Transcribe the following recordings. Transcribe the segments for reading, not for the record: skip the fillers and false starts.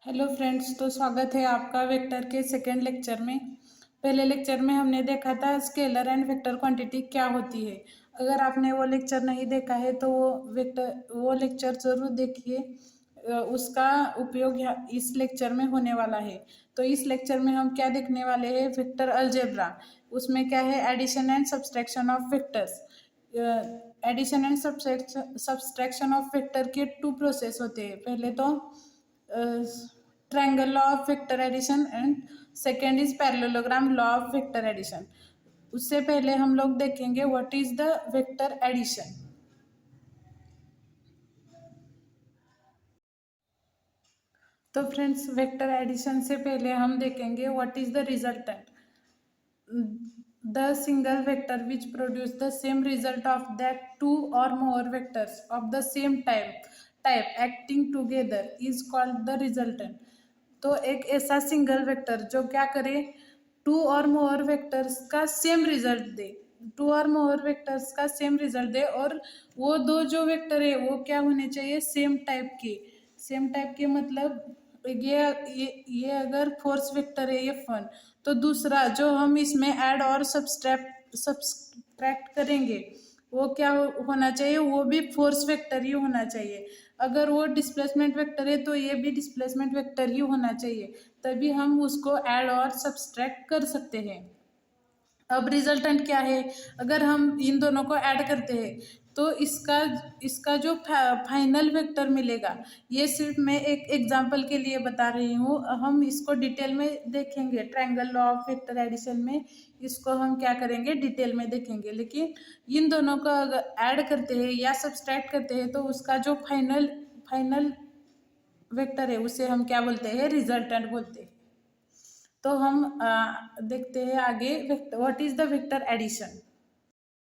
Hello friends, तो स्वागत है आपका वेक्टर के सेकेंड लेक्चर में। पहले लेक्चर में हमने देखा था स्केलर एंड वेक्टर क्वांटिटी क्या होती है। अगर आपने वो लेक्चर नहीं देखा है तो वो लेक्चर ज़रूर देखिए। उसका उपयोग इस लेक्चर में होने वाला है। तो इस लेक्चर में हम क्या देखने वाले हैं, वेक्टर अलजेब्रा। उसमें क्या है, addition and subtraction of vectors. Addition and subtraction of vector के टू प्रोसेस होते हैं। पहले तो triangle law of vector addition and second is parallelogram law of vector addition। उससे पहले हम लोग देखेंगे what is the vector addition. तो फ्रेंड्स, वेक्टर एडिशन से पहले हम देखेंगे what is the resultant. The single vector which produce the same result of that two or more vectors of the same type acting together is called the resultant। तो एक ऐसा single vector जो क्या करे, टू और मोर vectors का same result they, to और मोर vectors का सेम रिजल्ट दे, और वो दो जो वेक्टर है वो क्या होने चाहिए, सेम टाइप के। सेम टाइप के मतलब ये अगर फोर्स वेक्टर है ये फन, तो दूसरा जो हम इसमें ऐड और सब्सट्रैक्ट करेंगे वो क्या होना चाहिए, वो भी फोर्स वेक्टर ही होना चाहिए। अगर वो डिस्प्लेसमेंट वेक्टर है तो ये भी डिस्प्लेसमेंट वेक्टर ही होना चाहिए, तभी हम उसको ऐड और सब्सट्रैक्ट कर सकते हैं। अब रिजल्टेंट क्या है, अगर हम इन दोनों को ऐड करते हैं तो इसका इसका जो फाइनल वेक्टर मिलेगा, ये सिर्फ मैं एक एग्जांपल के लिए बता रही हूँ। हम इसको डिटेल में देखेंगे, triangle law of vector addition में इसको हम क्या करेंगे, डिटेल में देखेंगे। लेकिन इन दोनों को अगर ऐड करते हैं या सब्सट्रैक्ट करते हैं तो उसका जो फाइनल फाइनल वेक्टर है उसे हम क्या बोलते हैं, रिजल्टेंट बोलते हैं। तो हम देखते हैं आगे, what is the vector addition.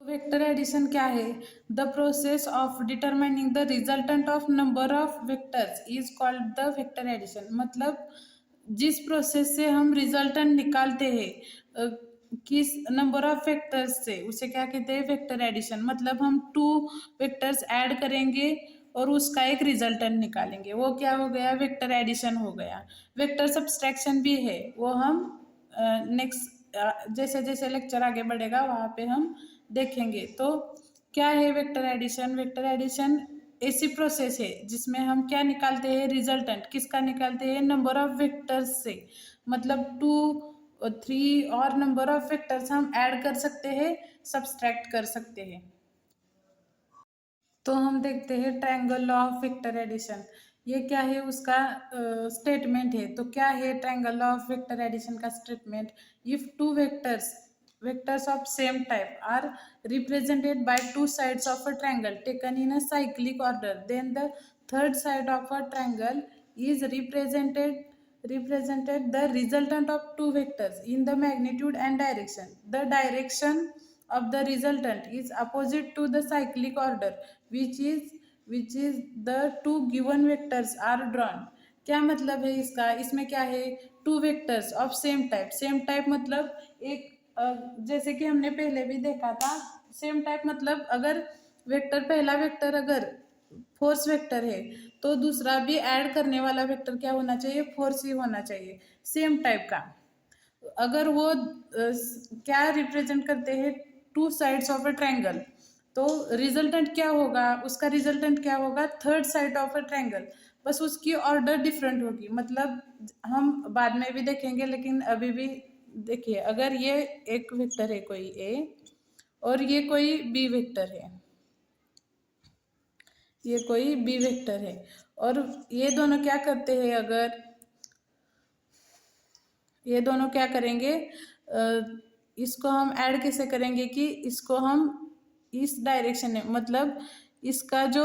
Vector addition क्या है, the process of determining the resultant of number of vectors is called the vector addition. मतलब जिस प्रोसेस से हम रिजल्टेंट निकालते हैं किस नंबर ऑफ वेक्टर्स से, उसे क्या कहते हैं, वेक्टर एडिशन। मतलब हम टू वेक्टर्स ऐड करेंगे और उसका एक रिजल्टेंट निकालेंगे, वो क्या हो गया, वेक्टर एडिशन हो गया। वेक्टर सब्सट्रैक्शन भी है, वो हम नेक्स्ट जैसे जैसे लेक्चर आगे बढ़ेगा वहाँ पे हम देखेंगे। तो क्या है वेक्टर एडिशन, वेक्टर एडिशन ऐसी प्रोसेस है जिसमें हम क्या निकालते हैं, रिजल्टेंट किसका निकालते हैं, नंबर ऑफ वेक्टर्स से। मतलब टू थ्री और नंबर ऑफ वेक्टर्स हम ऐड कर सकते हैं, सब्सट्रैक्ट कर सकते हैं। तो हम देखते हैं triangle law of vector addition, ये क्या है, उसका स्टेटमेंट है। तो क्या है triangle law of vector addition का statement, if two vectors of same type are represented by two sides of a triangle taken in a cyclic order, then the third side of a triangle is represented the resultant of two vectors in the magnitude and direction. The direction of the resultant is opposite to the cyclic order which is the two given vectors are drawn। क्या मतलब है इसका, इसमें क्या है, two vectors of same type. Same type मतलब एक जैसे कि हमने पहले भी देखा था, सेम टाइप मतलब अगर वेक्टर, पहला वेक्टर अगर फोर्स वेक्टर है तो दूसरा भी ऐड करने वाला वेक्टर क्या होना चाहिए, फोर्स ही होना चाहिए, सेम टाइप का। अगर वो क्या रिप्रेजेंट करते हैं, two sides of a triangle, तो रिजल्टेंट क्या होगा, उसका रिजल्टेंट क्या होगा, third side of a triangle. बस उसकी ऑर्डर डिफरेंट होगी, मतलब हम बाद में भी देखेंगे, लेकिन अभी भी देखिए, अगर ये एक वेक्टर है कोई ए और ये कोई बी वेक्टर है, ये कोई बी वेक्टर है, और ये दोनों क्या करते हैं, अगर ये दोनों क्या करेंगे, इसको हम ऐड कैसे करेंगे कि इसको हम इस डायरेक्शन में, मतलब इसका जो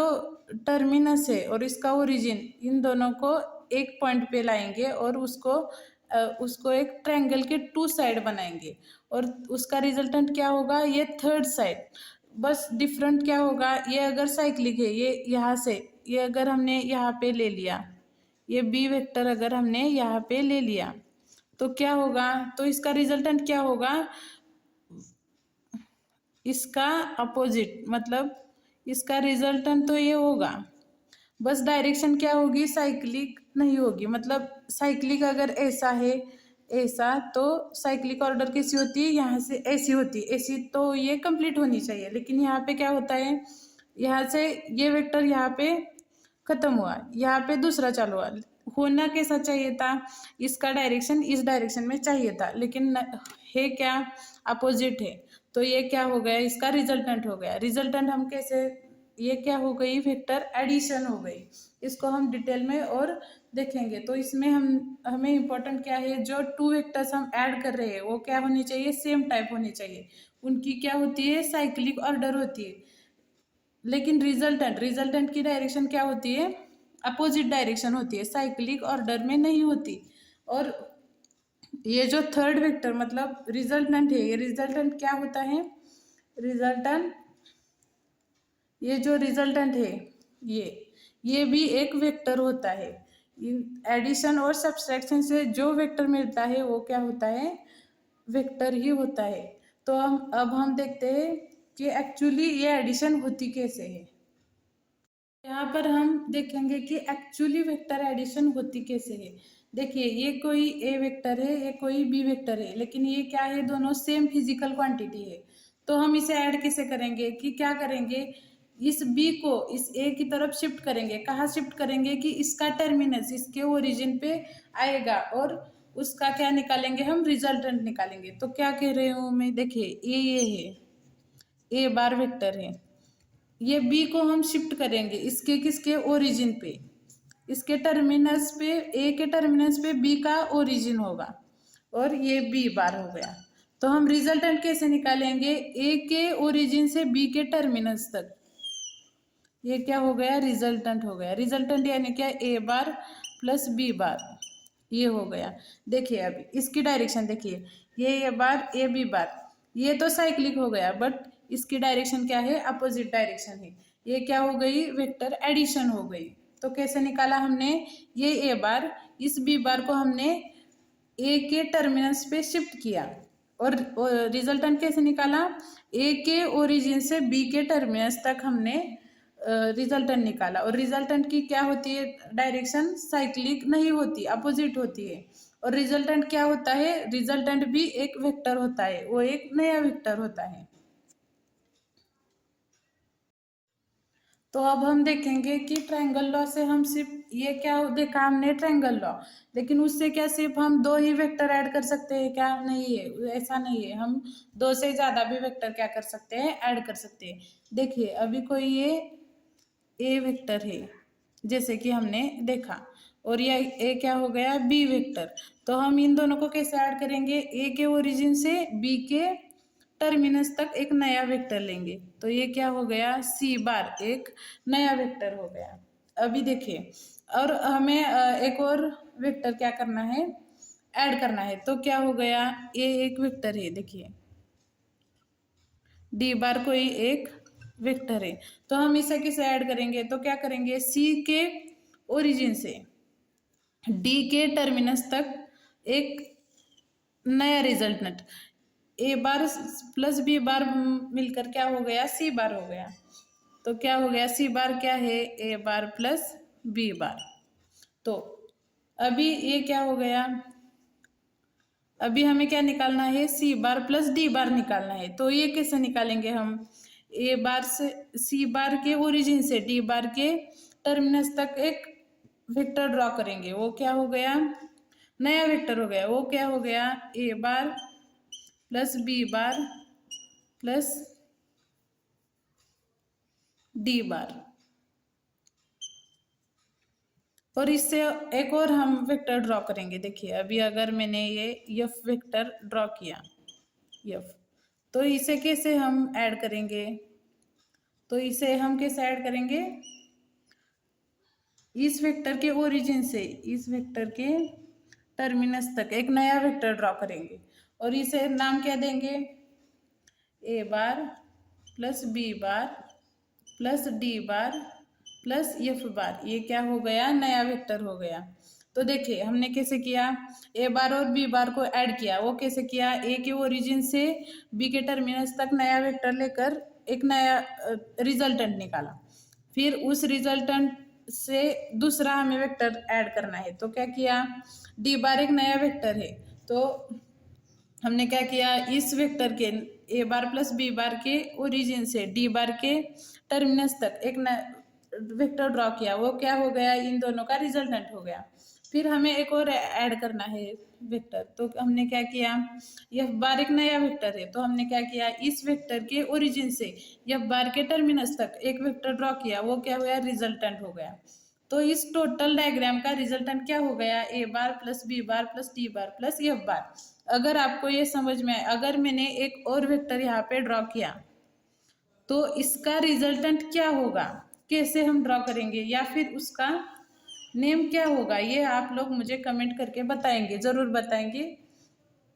टर्मिनस है और इसका ओरिजिन, इन दोनों को एक पॉइंट पे लाएंगे और उसको एक ट्रायंगल के टू साइड बनाएंगे, और उसका रिजल्टेंट क्या होगा, ये थर्ड साइड। बस डिफरेंट क्या होगा, ये अगर साइक्लिक है, ये यहाँ से, ये अगर हमने यहाँ पे ले लिया, ये बी वेक्टर अगर हमने यहाँ पे ले लिया तो क्या होगा, तो इसका रिजल्टेंट क्या होगा, इसका अपोजिट। मतलब इसका रिजल्टेंट तो ये होगा, बस डायरेक्शन क्या होगी, साइक्लिक नहीं होगी। मतलब साइक्लिक अगर ऐसा है ऐसा, तो साइक्लिक ऑर्डर कैसी होती है, यहाँ से ऐसी होती है, ऐसी तो ये कंप्लीट होनी चाहिए। लेकिन यहाँ पे क्या होता है, यहाँ से ये वेक्टर यहाँ पे खत्म हुआ, यहाँ पे दूसरा चालू हुआ। होना कैसा चाहिए था, इसका डायरेक्शन इस डायरेक्शन में चाहिए था, लेकिन है क्या, अपोजिट है। तो ये क्या हो गया, इसका रिजल्टेंट हो गया। रिजल्टेंट हम कैसे, ये क्या हो गई, वेक्टर एडिशन हो गई। इसको हम डिटेल में और देखेंगे। तो इसमें हमें इम्पोर्टेंट क्या है, जो टू वेक्टर्स हम ऐड कर रहे हैं वो क्या होनी चाहिए, सेम टाइप होनी चाहिए। उनकी क्या होती है, साइक्लिक ऑर्डर होती है। लेकिन रिजल्टेंट की डायरेक्शन क्या होती है, अपोजिट डायरेक्शन होती है, साइक्लिक ऑर्डर में नहीं होती। और ये जो थर्ड वेक्टर मतलब रिजल्टेंट है, ये रिजल्टेंट क्या होता है, रिजल्टेंट, ये जो रिजल्टेंट है ये भी एक वेक्टर होता है। एडिशन और सब्सट्रैक्शन से जो वेक्टर मिलता है वो क्या होता है, वेक्टर ही होता है। तो अब हम देखते हैं कि एक्चुअली ये एडिशन होती कैसे है। यहाँ पर हम देखेंगे कि एक्चुअली वेक्टर एडिशन होती कैसे है। देखिए, ये कोई ए वेक्टर है, ये कोई बी वेक्टर है, लेकिन ये क्या है, दोनों सेम फिजिकल क्वांटिटी है। तो हम इसे ऐड कैसे करेंगे, कि क्या करेंगे, इस बी को इस ए की तरफ शिफ्ट करेंगे। कहाँ शिफ्ट करेंगे, कि इसका टर्मिनस इसके ओरिजिन पे आएगा, और उसका क्या निकालेंगे, हम रिजल्टेंट निकालेंगे। तो क्या कह रहे हूँ मैं, देखिए ये है, ए बार वेक्टर है, ये बी को हम शिफ्ट करेंगे इसके किसके ओरिजिन पे, इसके टर्मिनस पे, ए के टर्मिनस पे बी का ओरिजिन होगा, और ये बी बार हो गया। तो हम रिजल्टेंट कैसे निकालेंगे, ए के ओरिजिन से बी के टर्मिनस तक, ये क्या हो गया, रिजल्टेंट हो गया। रिजल्टेंट यानी क्या, ए बार प्लस बी बार, ये हो गया। देखिए अभी इसकी डायरेक्शन देखिए, ये ए बार ए बी बार, ये तो साइक्लिक हो गया, बट इसकी डायरेक्शन क्या है, अपोजिट डायरेक्शन है। ये क्या हो गई, वेक्टर एडिशन हो गई। तो कैसे निकाला हमने, ये ए बार, इस बी बार को हमने ए के टर्मिनस पे शिफ्ट किया, और रिजल्टेंट कैसे निकाला, ए के ओरिजिन से बी के टर्मिनस तक हमने रिजल्टेंट निकाला। और रिजल्टेंट की क्या होती है, डायरेक्शन साइक्लिक नहीं होती, अपोजिट होती है। और रिजल्टेंट क्या होता है, रिजल्टेंट भी एक वेक्टर होता है, वो एक नया वेक्टर होता है। तो अब हम देखेंगे कि ट्रायंगल लॉ से हम सिर्फ ये क्या देखा हमने, ट्रायंगल लॉ, लेकिन उससे क्या सिर्फ हम दो ही वेक्टर ऐड कर सकते हैं क्या, नहीं है, ऐसा नहीं है। हम दो से ज़्यादा भी वेक्टर क्या कर सकते हैं, ऐड कर सकते हैं। देखिए अभी कोई ये ए वेक्टर है, जैसे कि हमने देखा, और ये ए क्या हो गया, बी वेक्टर। तो हम इन दोनों को कैसे ऐड करेंगे, ए के ओरिजिन से बी के टर्मिनस तक एक नया वेक्टर लेंगे। तो ये क्या हो गया, सी बार, एक नया वेक्टर हो गया। अभी देखिए, और हमें एक और वेक्टर क्या करना है, ऐड करना है। तो क्या हो गया, ए एक वेक्टर है, देखिए डी बार कोई एक वेक्टर है। तो हम इसे किसे ऐड करेंगे, तो क्या करेंगे, सी के ओरिजिन से डी के टर्मिनस तक एक नया रिजल्टेंट, ए बार प्लस बी बार मिलकर क्या हो गया, सी बार हो गया। तो क्या हो गया, सी बार क्या है, ए बार प्लस बी बार। तो अभी ये क्या हो गया, अभी हमें क्या निकालना है, सी बार प्लस डी बार निकालना है। तो ये कैसे निकालेंगे हम, ए बार से सी बार के ओरिजिन से डी बार के टर्मिनस तक एक वेक्टर ड्रॉ करेंगे। वो क्या हो गया, नया वेक्टर हो गया। वो क्या हो गया, A bar plus B bar plus D bar. और इससे एक और हम वेक्टर ड्रॉ करेंगे। देखिए अभी अगर मैंने ये एफ वेक्टर ड्रॉ किया, एफ, तो इसे कैसे हम ऐड करेंगे, तो इसे हम कैसे ऐड करेंगे, इस वेक्टर के ओरिजिन से इस वेक्टर के टर्मिनस तक एक नया वेक्टर ड्रॉ करेंगे, और इसे नाम क्या देंगे, A bar plus B bar plus D bar plus F bar. ये क्या हो गया, नया वेक्टर हो गया। तो देखिए हमने कैसे किया, ए बार और बी बार को ऐड किया। वो कैसे किया, ए के ओरिजिन से बी के टर्मिनस तक नया वेक्टर लेकर एक नया रिजल्टेंट निकाला। फिर उस रिजल्टेंट से दूसरा हमें वेक्टर ऐड करना है। तो क्या किया, डी बार एक नया वेक्टर है, तो हमने क्या किया, इस वेक्टर के ए बार प्लस बी बार के ओरिजिन से डी बार के टर्मिनस तक एक वेक्टर ड्रॉ किया। वो क्या हो गया, इन दोनों का रिजल्टेंट हो गया। फिर हमें एक और ऐड करना है वेक्टर, तो हमने क्या किया, एफ बार एक नया वेक्टर है, तो हमने क्या किया, इस वेक्टर के ओरिजिन से एफ बार के टर्मिनस तक एक वेक्टर ड्रॉ किया। वो क्या हुआ, रिजल्टेंट हो गया। तो इस टोटल डायग्राम का रिजल्टेंट क्या हो गया, A bar plus B bar plus D bar plus F bar. अगर आपको ये समझ में आए, अगर मैंने एक और वेक्टर यहाँ पे ड्रॉ किया तो इसका रिजल्टेंट क्या होगा, कैसे हम ड्रॉ करेंगे, या फिर उसका नेम क्या होगा, ये आप लोग मुझे कमेंट करके बताएंगे, ज़रूर बताएंगे,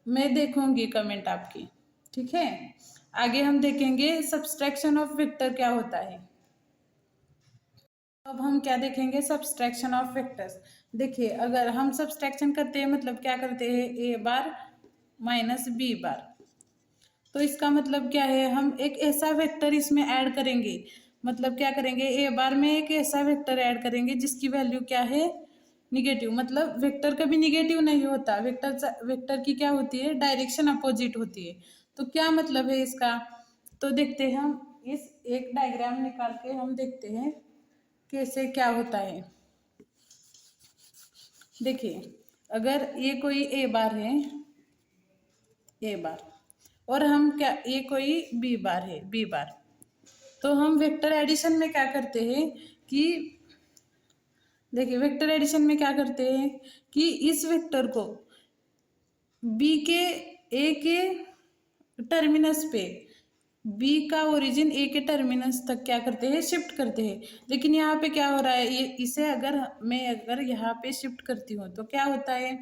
मैं देखूंगी कमेंट आपकी। ठीक है, आगे हम देखेंगे सब्सट्रैक्शन ऑफ वेक्टर क्या होता है। अब हम क्या देखेंगे, सब्सट्रैक्शन ऑफ वेक्टर्स। देखिए, अगर हम सब्सट्रैक्शन करते हैं मतलब क्या करते हैं, ए बार माइनस बी बार, तो इसका मतलब क्या है, हम एक ऐसा वेक्टर इसमें ऐड करेंगे। मतलब क्या करेंगे, ए बार में एक ऐसा वेक्टर ऐड करेंगे जिसकी वैल्यू क्या है, निगेटिव। मतलब वेक्टर कभी निगेटिव नहीं होता, वेक्टर की क्या होती है, डायरेक्शन अपोजिट होती है। तो क्या मतलब है इसका, तो देखते हैं हम इस एक डायग्राम निकाल के हम देखते हैं कैसे क्या होता है। देखिए, अगर ये कोई ए बार है, ए बार, और हम क्या, ये कोई बी बार है, बी बार, तो हम वेक्टर एडिशन में क्या करते हैं कि, देखिए वेक्टर एडिशन में क्या करते हैं कि इस वेक्टर को बी के ए के टर्मिनस पे, बी का ओरिजिन ए के टर्मिनस तक क्या करते हैं, शिफ्ट करते हैं। लेकिन यहाँ पे क्या हो रहा है, ये इसे अगर मैं यहाँ पे शिफ्ट करती हूँ तो क्या होता है,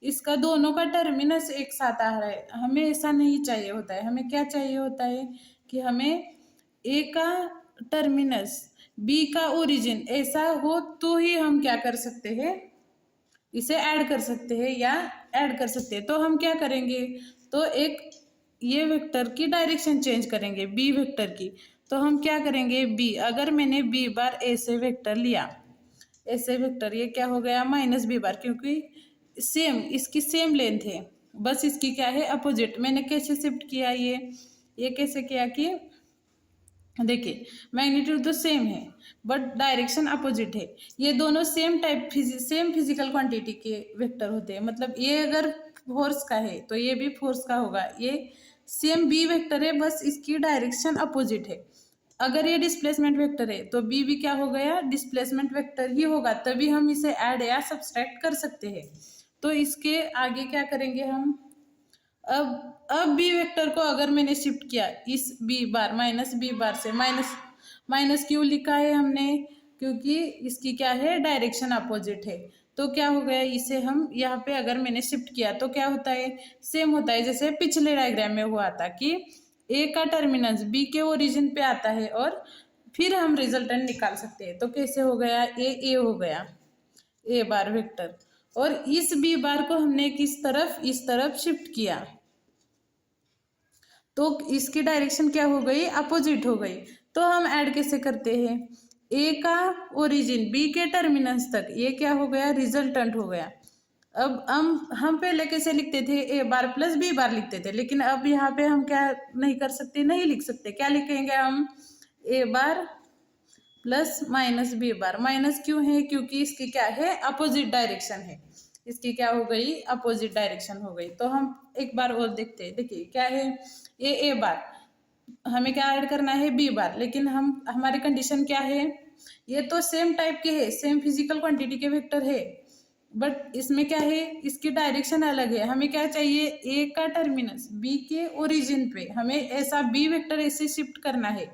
इसका दोनों का टर्मिनस एक साथ आ रहा है। हमें ऐसा नहीं चाहिए होता है, हमें क्या चाहिए होता है कि हमें ए का टर्मिनस बी का ओरिजिन ऐसा हो तो ही हम क्या कर सकते हैं, इसे ऐड कर सकते हैं या ऐड कर सकते हैं। तो हम क्या करेंगे, तो एक ये वेक्टर की डायरेक्शन चेंज करेंगे, बी वेक्टर की। तो हम क्या करेंगे, बी, अगर मैंने बी बार ऐसे वेक्टर लिया, ऐसे वेक्टर, ये क्या हो गया, माइनस बी बार, क्योंकि सेम, इसकी सेम लेंथ है, बस इसकी क्या है, अपोजिट। मैंने कैसे शिफ्ट किया, ये कैसे किया कि देखिए मैग्नीट्यूड तो सेम है बट डायरेक्शन अपोजिट है। ये दोनों सेम सेम फिजिकल क्वांटिटी के वेक्टर होते हैं। मतलब ये अगर फोर्स का है तो ये भी फोर्स का होगा। ये सेम बी वेक्टर है, बस इसकी डायरेक्शन अपोजिट है। अगर ये डिस्प्लेसमेंट वेक्टर है तो बी भी क्या हो गया, डिस्प्लेसमेंट वेक्टर ही होगा, तभी हम इसे ऐड या सब्सट्रैक्ट कर सकते हैं। तो इसके आगे क्या करेंगे हम, अब बी वेक्टर को अगर मैंने शिफ्ट किया इस b bar minus B bar से, माइनस क्यों लिखा है हमने, क्योंकि इसकी क्या है, डायरेक्शन अपोजिट है। तो क्या हो गया, इसे हम यहाँ पे अगर मैंने शिफ्ट किया तो क्या होता है, सेम होता है जैसे पिछले डायग्राम में हुआ था कि ए का टर्मिनस बी के ओरिजिन पे आता है और फिर हम रिजल्टेंट निकाल सकते हैं। तो कैसे हो गया, ए हो गया, ए बार वेक्टर, और इस बी बार को हमने किस तरफ, इस तरफ शिफ्ट किया, तो इसकी डायरेक्शन क्या हो गई, अपोजिट हो गई। तो हम ऐड कैसे करते हैं, ए का ओरिजिन बी के टर्मिनस तक, ये क्या हो गया, रिजल्टेंट हो गया। अब हम पहले कैसे लिखते थे, ए बार प्लस बी बार लिखते थे, लेकिन अब यहाँ पे हम क्या नहीं कर सकते, नहीं लिख सकते। क्या लिखेंगे हम, A bar plus minus B bar. Minus क्यों है, क्योंकि इसकी क्या है, अपोजिट डायरेक्शन है, इसकी क्या हो गई, अपोजिट डायरेक्शन हो गई। तो हम एक बार और देखते हैं। देखिए क्या है, ये ए बार, हमें क्या ऐड करना है, बी बार, लेकिन हमारी कंडीशन क्या है, ये तो सेम टाइप के है, सेम फिजिकल क्वांटिटी के वेक्टर है, बट इसमें क्या है, इसकी डायरेक्शन अलग है। हमें क्या चाहिए, ए का टर्मिनस बी के ओरिजिन पे, हमें ऐसा बी वेक्टर ऐसे शिफ्ट करना है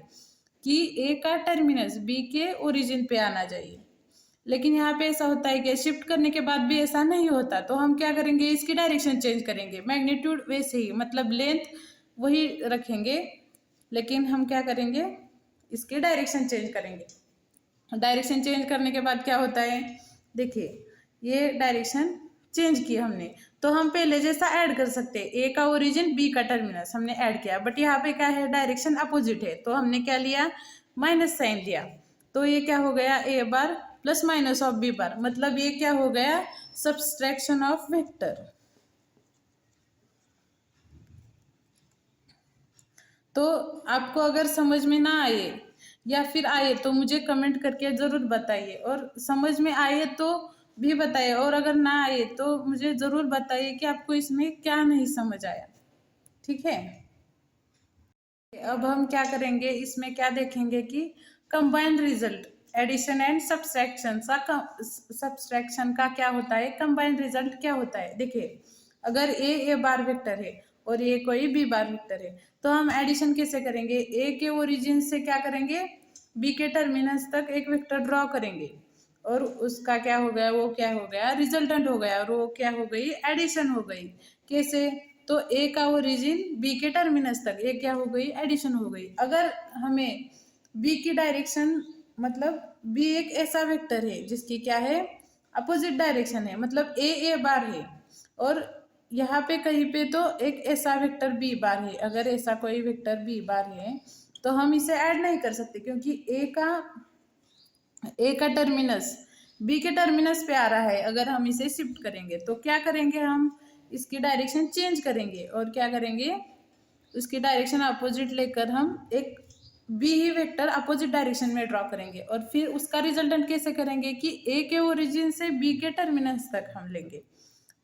कि ए का टर्मिनस बी के ओरिजिन पे आना चाहिए। लेकिन यहाँ पे ऐसा होता है कि शिफ्ट करने के बाद भी ऐसा नहीं होता। तो हम क्या करेंगे, इसकी डायरेक्शन चेंज करेंगे, मैग्नीट्यूड वैसे ही, मतलब लेंथ वही रखेंगे, लेकिन हम क्या करेंगे, इसकी डायरेक्शन चेंज करेंगे। डायरेक्शन चेंज करने के बाद क्या होता है, देखिए ये डायरेक्शन चेंज की हमने, तो हम पहले जैसा ऐड कर सकते हैं, ए का ओरिजिन बी का टर्मिनस हमने ऐड किया, बट यहाँ पे क्या है, डायरेक्शन अपोजिट है, तो हमने क्या लिया, माइनस साइन लिया। तो ये क्या हो गया, A bar plus minus of B bar, मतलब ये क्या हो गया, सब्सट्रैक्शन ऑफ वेक्टर। तो आपको अगर समझ में ना आए या फिर आए तो मुझे कमेंट करके ज़रूर बताइए, और समझ में आए तो भी बताइए, और अगर ना आए तो मुझे ज़रूर बताइए कि आपको इसमें क्या नहीं समझ आया। ठीक है, अब हम क्या करेंगे, इसमें क्या देखेंगे कि combined result addition and subtraction का क्या होता है, कंबाइंड रिजल्ट क्या होता है। देखिए, अगर ए बार वेक्टर है और ये कोई बी बार वेक्टर है, तो हम एडिशन कैसे करेंगे, ए के ओरिजिन से क्या करेंगे, बी के टर्मिनस तक एक वेक्टर ड्रॉ करेंगे, और उसका क्या हो गया, वो क्या हो गया, रिजल्टेंट हो गया, और वो क्या हो गई, एडिशन हो गई। कैसे, तो ए का ओरिजिन बी के टर्मिनस तक, ये क्या हो गई, एडिशन हो गई। अगर हमें बी की डायरेक्शन, मतलब बी एक ऐसा वेक्टर है जिसकी क्या है, अपोजिट डायरेक्शन है, मतलब ए बार है, और यहाँ पे कहीं पे तो एक ऐसा वेक्टर बी बार है। अगर ऐसा कोई वेक्टर बी बार है तो हम इसे ऐड नहीं कर सकते, क्योंकि ए का टर्मिनस बी के टर्मिनस पे आ रहा है। अगर हम इसे शिफ्ट करेंगे तो क्या करेंगे, हम इसकी डायरेक्शन चेंज करेंगे, और क्या करेंगे, उसकी डायरेक्शन अपोजिट लेकर हम एक बी ही वेक्टर अपोजिट डायरेक्शन में ड्रॉ करेंगे, और फिर उसका रिजल्टेंट कैसे करेंगे कि ए के ओरिजिन से बी के टर्मिनस तक हम लेंगे।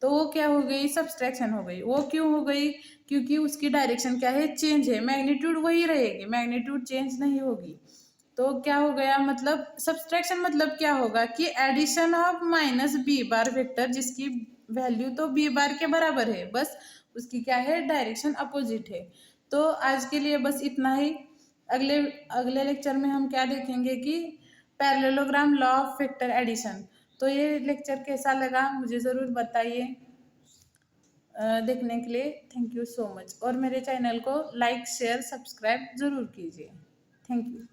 तो वो क्या हो गई, सब्सट्रैक्शन हो गई। वो क्यों हो गई, क्योंकि उसकी डायरेक्शन क्या है, चेंज है, मैग्नीट्यूड वही रहेगी, मैग्नीट्यूड चेंज नहीं होगी। तो क्या हो गया, मतलब सब्सट्रैक्शन मतलब क्या होगा कि addition of minus B bar vector, जिसकी वैल्यू तो बी बार के बराबर है, बस उसकी क्या है, डायरेक्शन अपोजिट है। तो आज के लिए बस इतना ही। अगले अगले लेक्चर में हम क्या देखेंगे कि parallelogram law of vector addition. तो ये लेक्चर कैसा लगा मुझे ज़रूर बताइए। देखने के लिए थैंक यू सो मच, और मेरे चैनल को लाइक शेयर सब्सक्राइब ज़रूर कीजिए। Thank you.